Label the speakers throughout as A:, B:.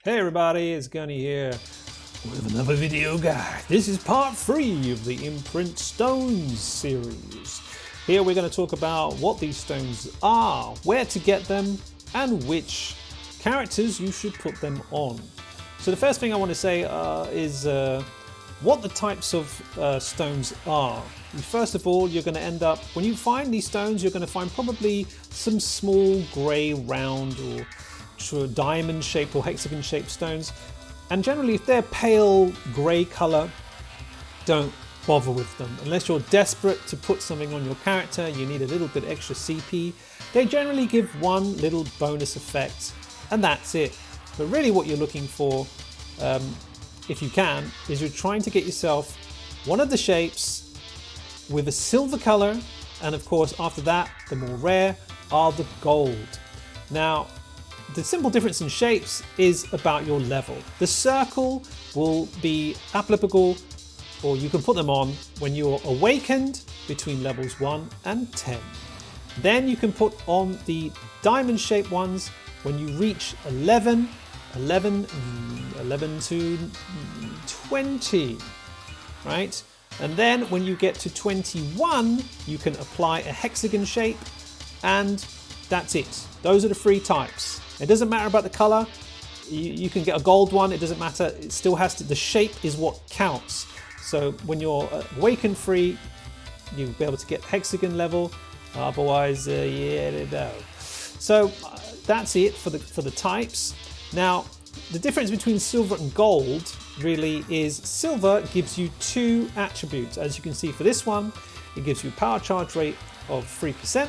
A: Hey everybody, it's Gunny here with another video guide. This is part 3 of the Imprint Stones series. Here we're going to talk about what these stones are, where to get them, and which characters you should put them on. So the first thing I want to say is what the types of stones are. First of all, you're going to end up, when you find these stones, you're going to find probably some small grey round or diamond shaped or hexagon shaped stones, and generally if they're pale grey colour, don't bother with them unless you're desperate to put something on your character. You need a little bit extra CP. They generally give one little bonus effect and that's it. But really what you're looking for, if you can, is you're trying to get yourself one of the shapes with a silver colour, and of course after that the more rare are the gold. Now the simple difference in shapes is about your level. The circle will be applicable, or you can put them on when you're awakened between levels 1 and 10. Then you can put on the diamond shaped ones when you reach 11 to 20, right? And then when you get to 21, you can apply a hexagon shape, and that's it. Those are the 3 types. It doesn't matter about the color. You can get a gold one. It doesn't matter. It still has to. The shape is what counts. So when you're awakened free, you'll be able to get hexagon level. Otherwise, yeah, no. So that's it for the types. Now, the difference between silver and gold really is silver gives you 2 attributes. As you can see for this one, it gives you a power charge rate of 3%,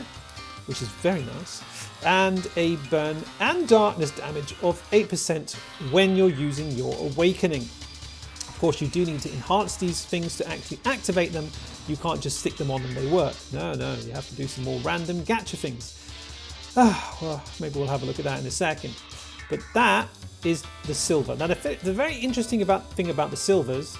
A: which is very nice, and a burn and darkness damage of 8% when you're using your awakening. Of course, you do need to enhance these things to actually activate them. You can't just stick them on and they work. No, you have to do some more random gacha things. Well, maybe we'll have a look at that in a second. But that is the silver. Now, the very interesting thing about the silvers,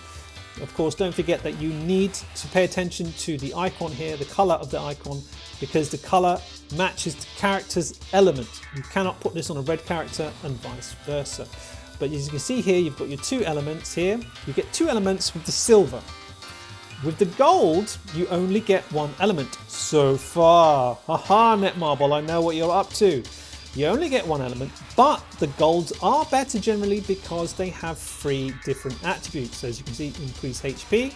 A: of course, don't forget that you need to pay attention to the icon here, the color of the icon, because the color matches the character's element. You cannot put this on a red character and vice versa. But as you can see here, you've got your 2 elements here. You get 2 elements with the silver. With the gold, you only get 1 element so far. Haha, Netmarble, I know what you're up to. You only get 1 element, but the golds are better generally because they have 3 different attributes. So as you can see, increase HP,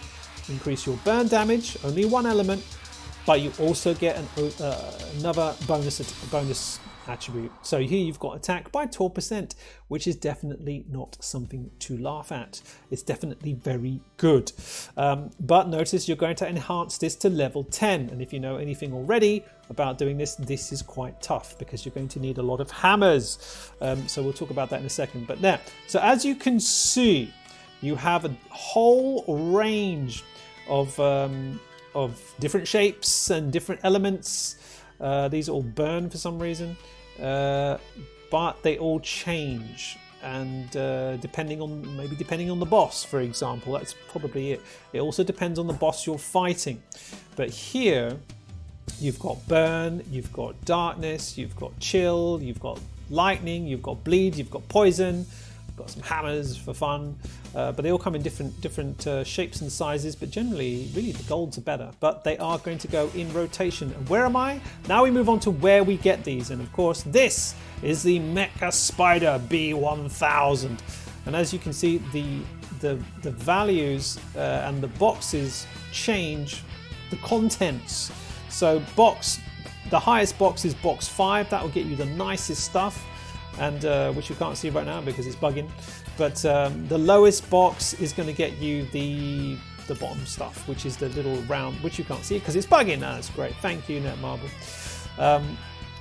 A: increase your burn damage, only 1 element, but you also get another bonus attribute. So here you've got attack by 12%, which is definitely not something to laugh at. It's definitely very good. But notice you're going to enhance this to level 10. And if you know anything already about doing this, this is quite tough because you're going to need a lot of hammers. So we'll talk about that in a second. But now, so as you can see, you have a whole range of different shapes and different elements. These all burn for some reason, but they all change, and depending on the boss, for example, that's probably it. It also depends on the boss you're fighting. But here you've got burn, you've got darkness, you've got chill, you've got lightning, you've got bleed, you've got poison. Got some hammers for fun, but they all come in different shapes and sizes, but generally really the golds are better, but they are going to go in rotation. And where am I? Now we move on to where we get these, and of course this is the Mecha Spider B1000, and as you can see the values and the boxes change the contents. So the highest box is box 5, that will get you the nicest stuff, and which you can't see right now because it's bugging, but the lowest box is going to get you the bottom stuff, which is the little round, which you can't see because it's bugging. That's great, thank you Netmarble.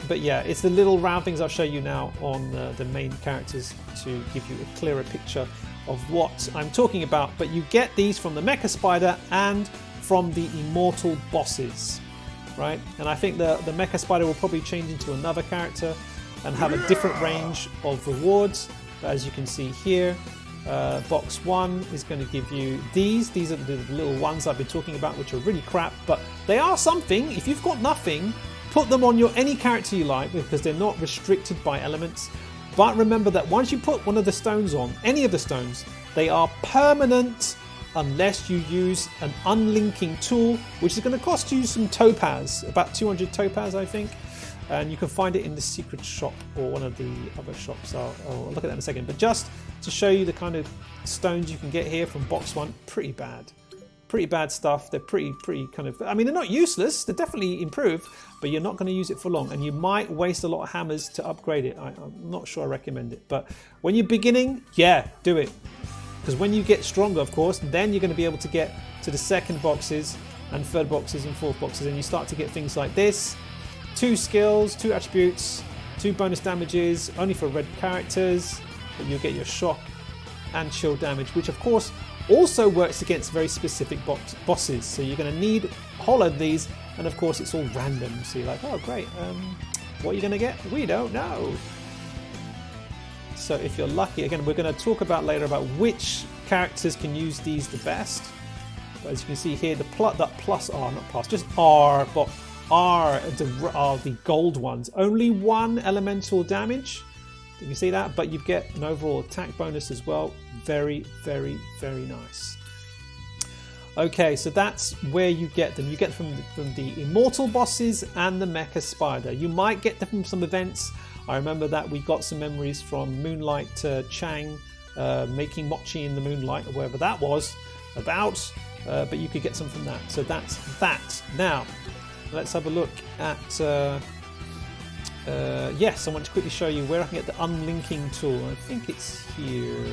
A: But yeah, it's the little round things I'll show you now on the main characters to give you a clearer picture of what I'm talking about. But you get these from the Mecha Spider and from the immortal bosses, right? And I think the Mecha Spider will probably change into another character and have a different range of rewards. But as you can see here, box 1 is going to give you these are the little ones I've been talking about, which are really crap, but they are something. If you've got nothing, put them on any character you like because they're not restricted by elements. But remember that once you put one of the stones on, any of the stones, they are permanent unless you use an unlinking tool, which is going to cost you some topaz, about 200 topaz, I think. And you can find it in the secret shop or one of the other shops. I'll look at that in a second. But just to show you the kind of stones you can get here from box 1, pretty bad. Pretty bad stuff. They're pretty kind of, I mean, they're not useless. They're definitely improved, but you're not going to use it for long. And you might waste a lot of hammers to upgrade it. I'm not sure I recommend it. But when you're beginning, yeah, do it. Because when you get stronger, of course, then you're going to be able to get to the second boxes and third boxes and fourth boxes. And you start to get things like this. 2 skills, 2 attributes, 2 bonus damages, only for red characters, but you'll get your shock and chill damage, which of course also works against very specific bosses. So you're going to need a whole load of these, and of course it's all random. So you're like, oh great, what are you going to get? We don't know. So if you're lucky, again, we're going to talk about later about which characters can use these the best. But as you can see here, that plus R, not plus, just R, but are the gold ones. Only 1 elemental damage. You can see that, but you get an overall attack bonus as well. Very, very, very nice. Okay, so that's where you get them. You get them from the immortal bosses and the mecha spider. You might get them from some events. I remember that we got some memories from Moonlight Chang making mochi in the moonlight, or wherever that was about. But you could get some from that. So that's that. Now, let's have a look at, yes, I want to quickly show you where I can get the unlinking tool. I think it's here.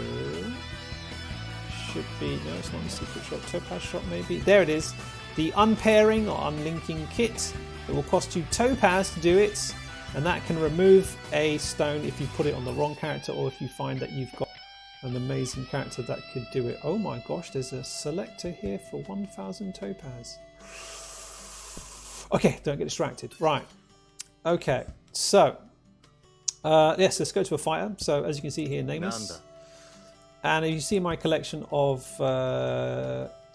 A: Should be, no, it's not in the secret shop, topaz shop maybe. There it is. The unpairing or unlinking kit. It will cost you topaz to do it, and that can remove a stone if you put it on the wrong character, or if you find that you've got an amazing character that could do it. Oh my gosh, there's a selector here for 1000 topaz. Okay, don't get distracted. Right. Okay, so yes, let's go to a fighter. So as you can see here, nameless. And if you see my collection of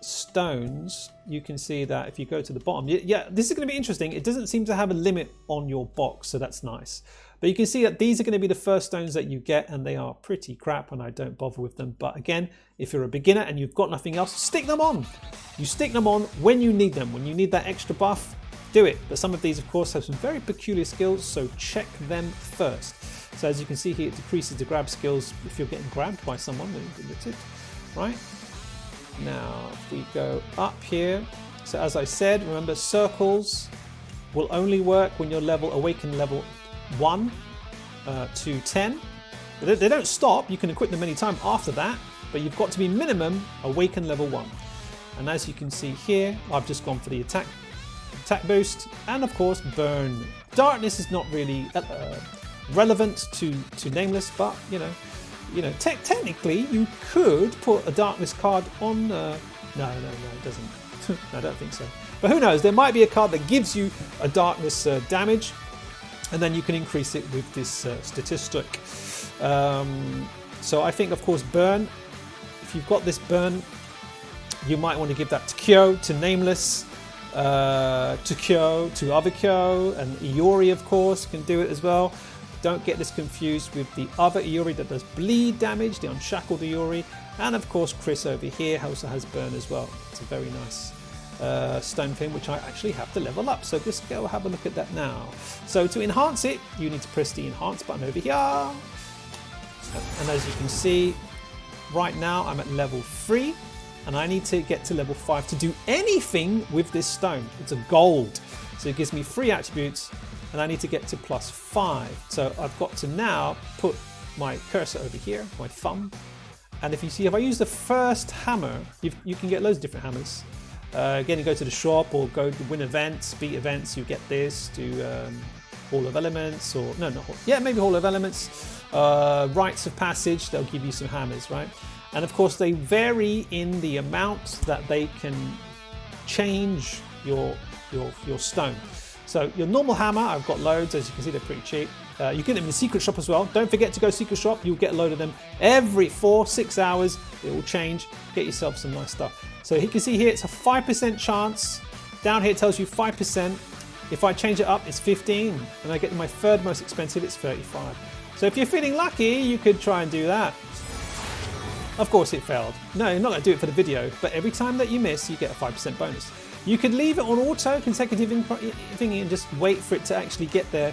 A: stones, you can see that if you go to the bottom, yeah, this is going to be interesting. It doesn't seem to have a limit on your box, so that's nice. But you can see that these are going to be the first stones that you get, and they are pretty crap, and I don't bother with them. But again, if you're a beginner and you've got nothing else, stick them on. You stick them on when you need them. When you need that extra buff, do it. But some of these, of course, have some very peculiar skills, so check them first. So as you can see here, it decreases the grab skills if you're getting grabbed by someone. That's it, right? Now, if we go up here, so as I said, remember circles will only work when you're awaken level 1 to 10. They don't stop. You can equip them any time after that, but you've got to be minimum awaken level 1. And as you can see here, I've just gone for the attack boost, and of course burn. Darkness is not really relevant to nameless, but you know technically you could put a darkness card on. No, it doesn't. No, I don't think so. But who knows? There might be a card that gives you a darkness damage, and then you can increase it with this statistic. So I think, of course, burn. If you've got this burn, you might want to give that to Kyo, to nameless. To Kyo, to other Kyo, and Iori, of course, can do it as well. Don't get this confused with the other Iori that does bleed damage, the unshackled Iori, and of course Chris over here also has burn as well. It's a very nice stone thing, which I actually have to level up. So just go have a look at that now. So to enhance it, you need to press the enhance button over here. And as you can see, right now I'm at level 3. And I need to get to level 5 to do anything with this stone. It's a gold. So it gives me 3 attributes, and I need to get to +5. So I've got to now put my cursor over here, my thumb. And if you see, if I use the first hammer, you can get loads of different hammers. Again, you go to the shop or go to win events, beat events, you get this, do Hall of Elements, or no, not Hall, yeah, maybe Hall of Elements. Rites of Passage, they'll give you some hammers, right? And of course they vary in the amount that they can change your stone. So your normal hammer, I've got loads, as you can see, they're pretty cheap. You get them in the secret shop as well. Don't forget to go secret shop, you'll get a load of them every 4-6 hours. It will change, get yourself some nice stuff. So you can see here, it's a 5% chance. Down here it tells you 5%. If I change it up, it's 15. And I get my third most expensive, it's 35. So if you're feeling lucky, you could try and do that. Of course it failed. No, you're not going to do it for the video, but every time that you miss, you get a 5% bonus. You could leave it on auto consecutive thingy and just wait for it to actually get there,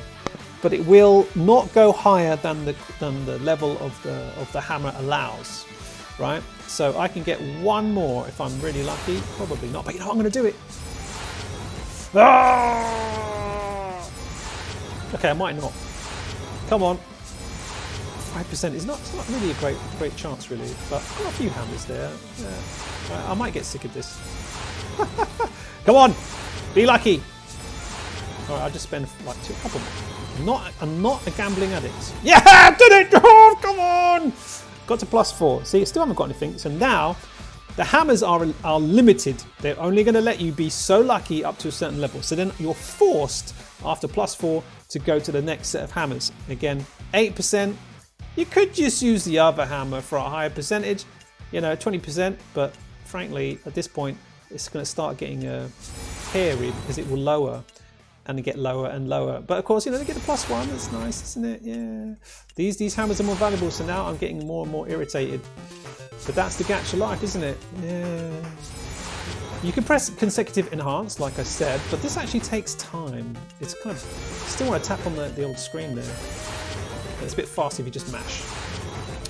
A: but it will not go higher than the level of the hammer allows, right? So I can get one more if I'm really lucky. Probably not, but you know what, I'm going to do it. Ah! Okay, I might not. Come on. 5% is it's not really a great chance really, but I've got a few hammers there. Yeah. I might get sick of this. Come on, be lucky. All right, I'll just spend like a couple more. I'm not a gambling addict. Yeah, I did it! Oh, come on! Got to +4. See, still haven't got anything. So now the hammers are limited. They're only going to let you be so lucky up to a certain level. So then you're forced after +4 to go to the next set of hammers. Again, 8%. You could just use the other hammer for a higher percentage, 20%, but frankly, at this point, it's going to start getting hairy because it will lower and get lower and lower. But of course, they get the +1, that's nice, isn't it? Yeah. These hammers are more valuable, so now I'm getting more and more irritated. But that's the gacha life, isn't it? Yeah. You can press consecutive enhance, like I said, but this actually takes time. It's kind of, still want to tap on the old screen there. It's a bit fast if you just mash.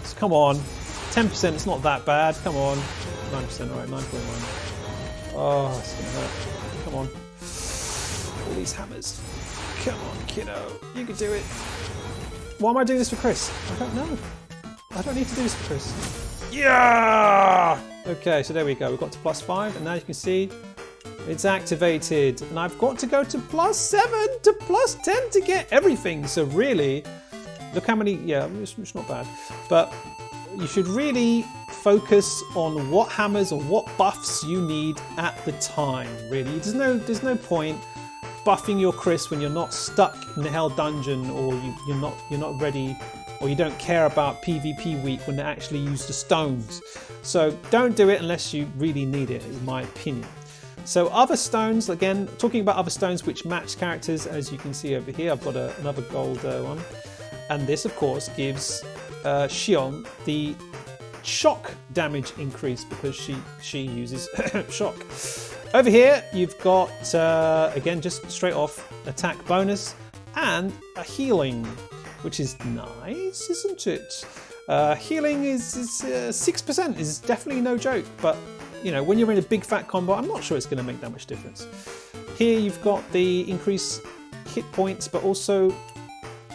A: So come on, 10%, it's not that bad. Come on, 9%, all right, 9.1. Oh, it's gonna hurt. Come on. All these hammers. Come on, kiddo, you can do it. Why am I doing this for Chris? I don't know. I don't need to do this for Chris. Yeah! Okay, so there we go. We've got to +5, and now you can see it's activated. And I've got to go to +7 to +10 to get everything. So really, look how many, yeah, it's not bad. But you should really focus on what hammers or what buffs you need at the time, really. There's no point buffing your Chris when you're not stuck in the Hell Dungeon, or you're not ready, or you don't care about PvP week when they actually use the stones. So don't do it unless you really need it, in my opinion. So other stones, again, talking about other stones which match characters, as you can see over here, I've got another gold one. And this, of course, gives Xion the shock damage increase because she uses shock. Over here, you've got, again, just straight off attack bonus and a healing, which is nice, isn't it? Healing is 6%, is definitely no joke, but when you're in a big fat combo, I'm not sure it's going to make that much difference. Here you've got the increased hit points, but also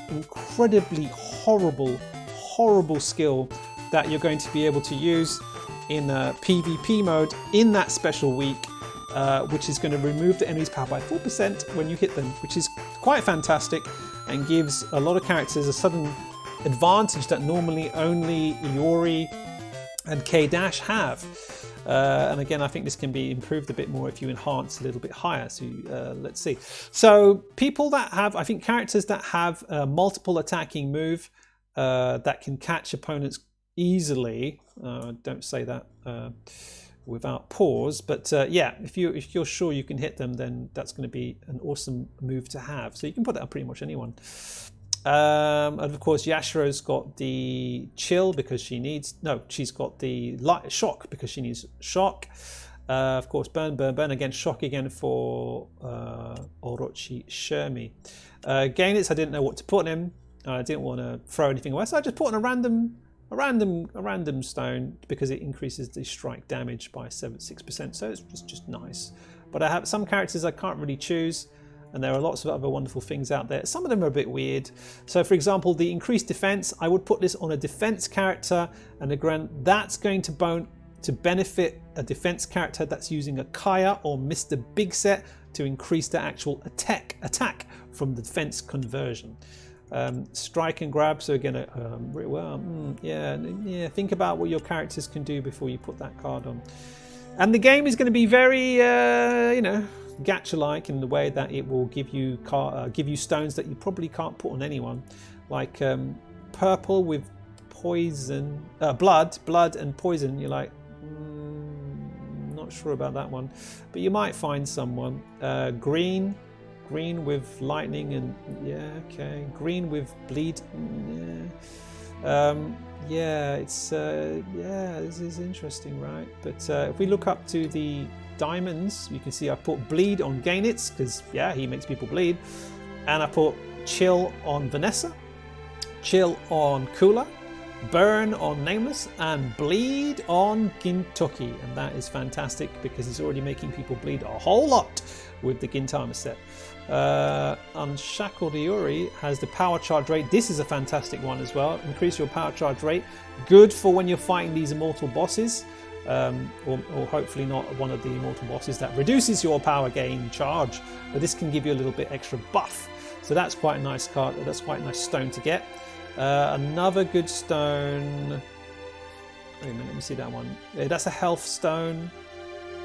A: incredibly horrible skill that you're going to be able to use in PvP mode in that special week, which is going to remove the enemy's power by 4% when you hit them, which is quite fantastic and gives a lot of characters a sudden advantage that normally only Iori and K-Dash have. And again, I think this can be improved a bit more if you enhance a little bit higher. So let's see. So people that have, I think characters that have multiple attacking move that can catch opponents easily. Don't say that without pause, but yeah, if you're sure you can hit them, then that's going to be an awesome move to have. So you can put that on pretty much anyone. And of course, Yashiro's got the chill because she's got the light shock because she needs shock. Of course, burn again, shock again for Orochinagi. Gainitz, I didn't know what to put in. I didn't want to throw anything away, so I just put in a random stone because it increases the strike damage by 6%. So it's just nice. But I have some characters I can't really choose. And there are lots of other wonderful things out there. Some of them are a bit weird. So for example, the increased defense, I would put this on a defense character, and again, that's going to benefit a defense character that's using a Kaya or Mr. Big Set to increase their actual attack from the defense conversion. Strike and grab, so again, yeah, think about what your characters can do before you put that card on. And the game is going to be very, gacha-like in the way that it will give you stones that you probably can't put on anyone, like purple with poison, blood and poison. You're like, not sure about that one, but you might find someone. Green green with lightning and yeah, okay. Green with bleed. Yeah, it's yeah, this is interesting, right? But if we look up to the diamonds, you can see I put bleed on Gainitz because yeah, he makes people bleed, and I put chill on Vanessa, chill on Kula, burn on Nameless, and bleed on Gintoki, and that is fantastic because he's already making people bleed a whole lot with the Gintama set. Unshackled Iori has the power charge rate. This is a fantastic one as well. Increase your power charge rate. Good for when you're fighting these immortal bosses, or hopefully not one of the immortal bosses that reduces your power gain charge, but this can give you a little bit extra buff. So that's quite a nice card. That's quite a nice stone to get. Another good stone. Wait a minute, let me see that one. Yeah, that's a health stone.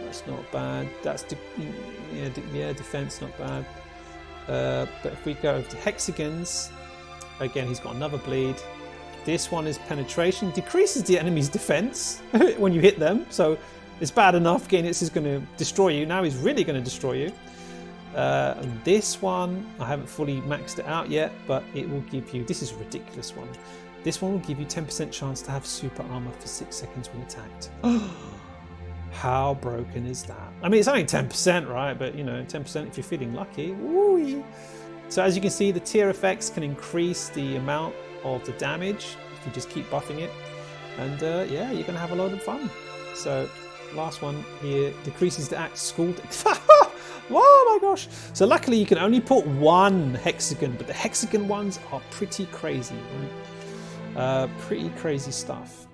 A: That's not bad. That's defense, not bad. But if we go to hexagons, again, he's got another bleed. This one is penetration, decreases the enemy's defense when you hit them. So it's bad enough. Again, this is going to destroy you. Now he's really going to destroy you. And this one, I haven't fully maxed it out yet, but it will give you, this is a ridiculous one. This one will give you 10% chance to have super armor for 6 seconds when attacked. How broken is that? I mean, it's only 10%, right? But you know, 10% if you're feeling lucky. Woo-wee. So as you can see, the tier effects can increase the amount of the damage if you just keep buffing it. And yeah, you're gonna have a lot of fun. So last one here, decreases the axe school. Oh my gosh. So luckily you can only put one hexagon, but the hexagon ones are pretty crazy, right? Pretty crazy stuff.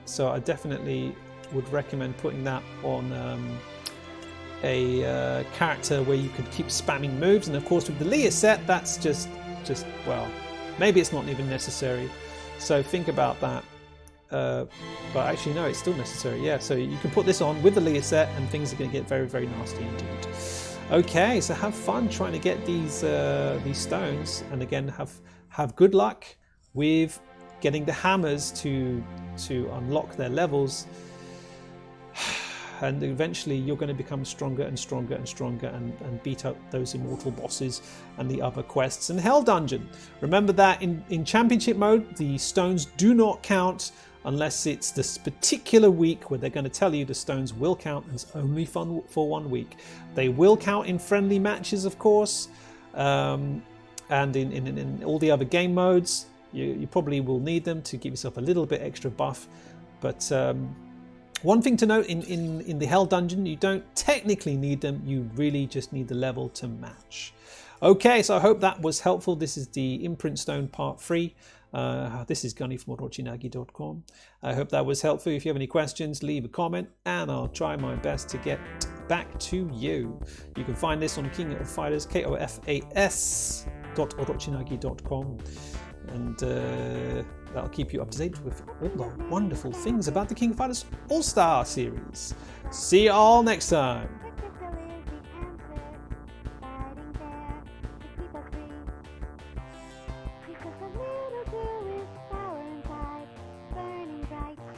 A: So I definitely would recommend putting that on a character where you could keep spamming moves. And of course with the Leah set, that's just well, maybe it's not even necessary. So think about that. But actually no, it's still necessary. Yeah, so you can put this on with the Leah set and things are going to get very, very nasty indeed. Okay, so have fun trying to get these stones, and again have good luck with getting the hammers to unlock their levels. And eventually you're going to become stronger and stronger and stronger and beat up those immortal bosses and the other quests and Hell Dungeon. Remember that in Championship mode, the stones do not count unless it's this particular week where they're going to tell you the stones will count and it's only fun for 1 week. They will count in friendly matches, of course, and in all the other game modes. You probably will need them to give yourself a little bit extra buff, but one thing to note, in the Hell Dungeon, you don't technically need them, you really just need the level to match. Okay, so I hope that was helpful. This is the Imprint Stone Part 3. This is Gunny from Orochinagi.com. I hope that was helpful. If you have any questions, leave a comment and I'll try my best to get back to you. You can find this on King of Fighters, KOFAS.orochinagi.com. And that'll keep you up to date with all the wonderful things about the King of Fighters All-Star series. See you all next time.